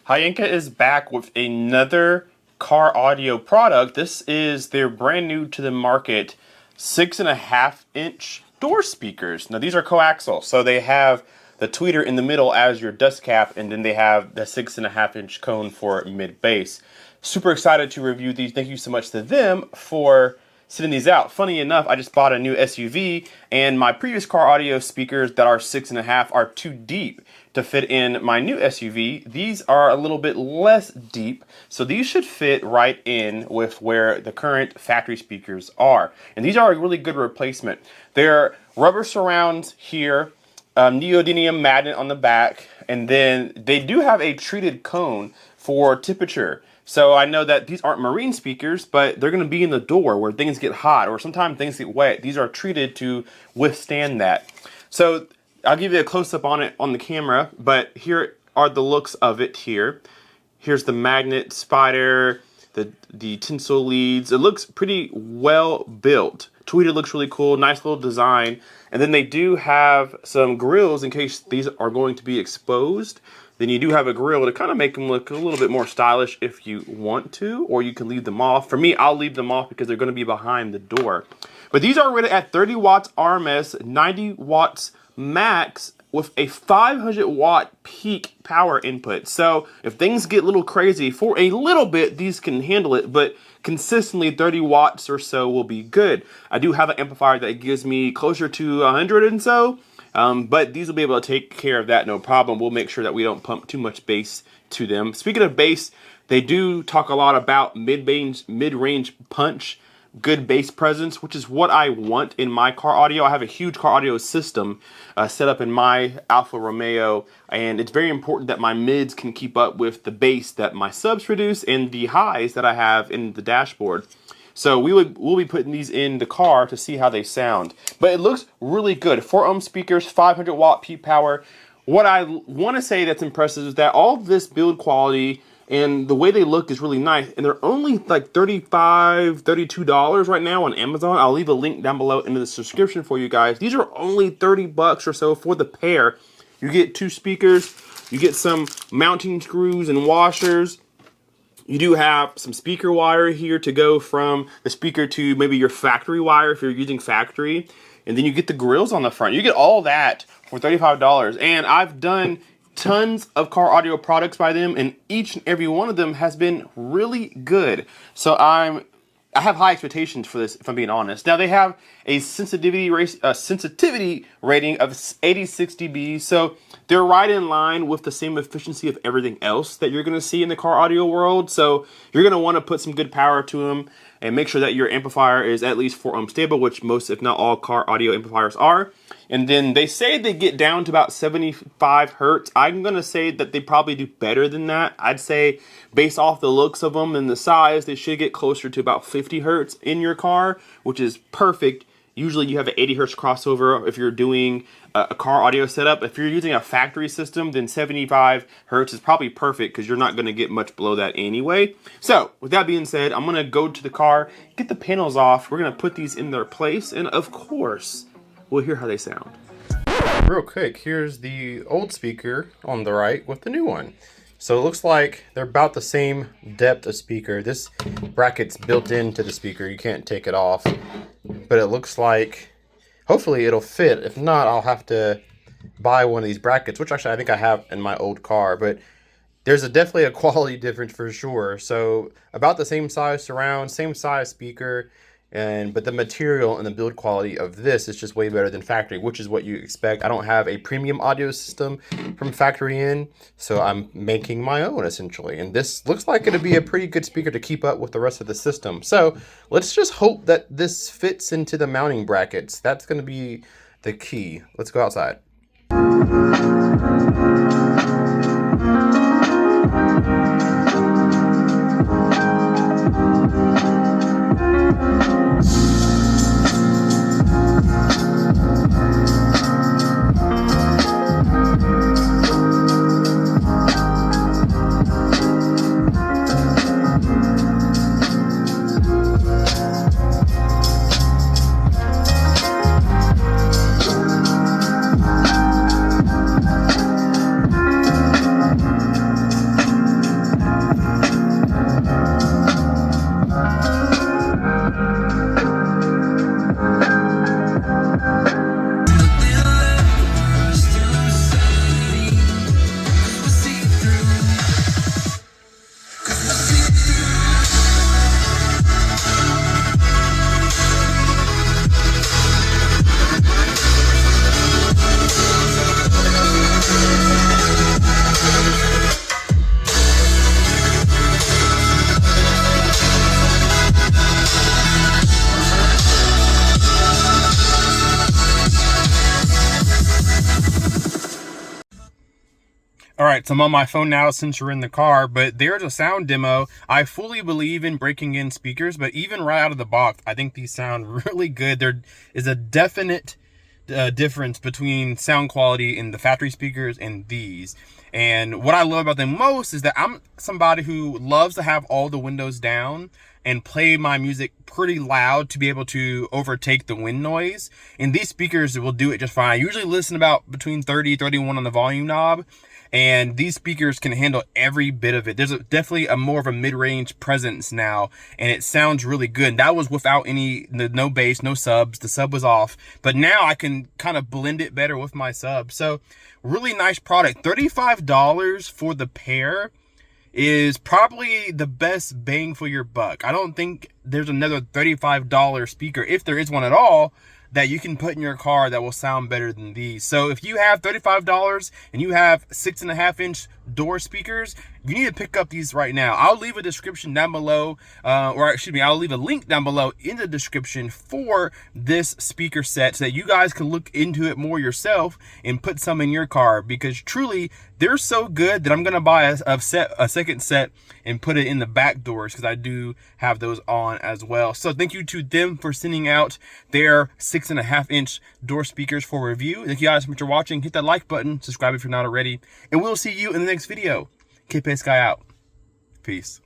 Hyanka is back with another car audio product. This is their brand new to the market 6.5-inch door speakers. Now these are coaxial, so they have the tweeter in the middle as your dust cap, and then they have the 6.5-inch cone for mid bass. Super excited to review these. Thank you so much to them for sending these out. Funny enough, I just bought a new SUV, and my previous car audio speakers that are 6.5 are too deep to fit in my new SUV. These are a little bit less deep, so these should fit right in with where the current factory speakers are. And these are a really good replacement. They're rubber surrounds here, neodymium magnet on the back, and then they do have a treated cone for temperature. So I know that these aren't marine speakers, but they're going to be in the door where things get hot or sometimes things get wet. These are treated to withstand that. So I'll give you a close-up on it on the camera, but here are the looks of it here. Here's the magnet spider, the tinsel leads. It looks pretty well built. Tweeter looks really cool, nice little design. And then they do have some grills in case these are going to be exposed. Then you do have a grill to kind of make them look a little bit more stylish if you want to, or you can leave them off. For me, I'll leave them off because they're going to be behind the door. But these are rated at 30 watts RMS, 90 watts max with a 500 watt peak power input. So if things get a little crazy for a little bit, these can handle it, but consistently 30 watts or so will be good. I do have an amplifier that gives me closer to 100 and so. But these will be able to take care of that, no problem. We'll make sure that we don't pump too much bass to them. Speaking of bass, they do talk a lot about mid-range punch, good bass presence, which is what I want in my car audio. I have a huge car audio system set up in my Alfa Romeo, and it's very important that my mids can keep up with the bass that my subs produce and the highs that I have in the dashboard. So we'll be putting these in the car to see how they sound. But it looks really good. 4-ohm speakers, 500 watt peak power. What I want to say that's impressive is that all this build quality and the way they look is really nice. And they're only like $35, $32 right now on Amazon. I'll leave a link down below in the description for you guys. These are only 30 bucks or so for the pair. You get 2 speakers. You get some mounting screws and washers. You do have some speaker wire here to go from the speaker to maybe your factory wire if you're using factory. And then you get the grills on the front. You get all that for $35. And I've done tons of car audio products by them, and each and every one of them has been really good. So I have high expectations for this, if I'm being honest. Now they have a sensitivity rating of 86 dB, so they're right in line with the same efficiency of everything else that you're going to see in the car audio world. So you're going to want to put some good power to them and make sure that your amplifier is at least 4-ohm stable, which most, if not all, car audio amplifiers are. And then they say they get down to about 75 hertz. I'm going to say that they probably do better than that. I'd say based off the looks of them and the size, they should get closer to about 50 hertz in your car, which is perfect. Usually you have an 80 hertz crossover if you're doing a car audio setup. If you're using a factory system, then 75 hertz is probably perfect because you're not going to get much below that anyway. So with that being said, I'm going to go to the car, get the panels off. We're going to put these in their place, and of course, we'll hear how they sound. Real quick, here's the old speaker on the right with the new one. So it looks like they're about the same depth of speaker. This bracket's built into the speaker. You can't take it off. But it looks like, hopefully it'll fit. If not, I'll have to buy one of these brackets, which actually I think I have in my old car. But there's definitely a quality difference for sure. So about the same size surround, same size speaker. But the material and the build quality of this is just way better than factory, which is what you expect. I don't have a premium audio system from factory in, so I'm making my own essentially. And this looks like it'll be a pretty good speaker to keep up with the rest of the system. So let's just hope that this fits into the mounting brackets. That's going to be the key. Let's go outside. right, so I'm on my phone now since you're in the car, but there's a sound demo. I fully believe in breaking in speakers, but even right out of the box, I think these sound really good. There is a definite difference between sound quality in the factory speakers and these. And what I love about them most is that I'm somebody who loves to have all the windows down and play my music pretty loud to be able to overtake the wind noise. And these speakers will do it just fine. I usually listen about between 30, 31 on the volume knob. And these speakers can handle every bit of it. There's definitely a more of a mid-range presence now, and it sounds really good. And that was without no bass, no subs. The sub was off, but now I can kind of blend it better with my sub. So really nice product. $35 for the pair is probably the best bang for your buck. I don't think there's another $35 speaker, if there is one at all, that you can put in your car that will sound better than these. So if you have $35 and you have 6.5-inch door speakers, you need to pick up these right now. I'll leave a description down below, I'll leave a link down below in the description for this speaker set so that you guys can look into it more yourself and put some in your car, because truly they're so good that I'm gonna buy a second set and put it in the back doors, because I do have those on as well. So thank you to them for sending out their 6.5-inch door speakers for review. Thank you guys so much for watching. Hit that like button, subscribe if you're not already, and we'll see you in the next video. Keep Sky out. Peace.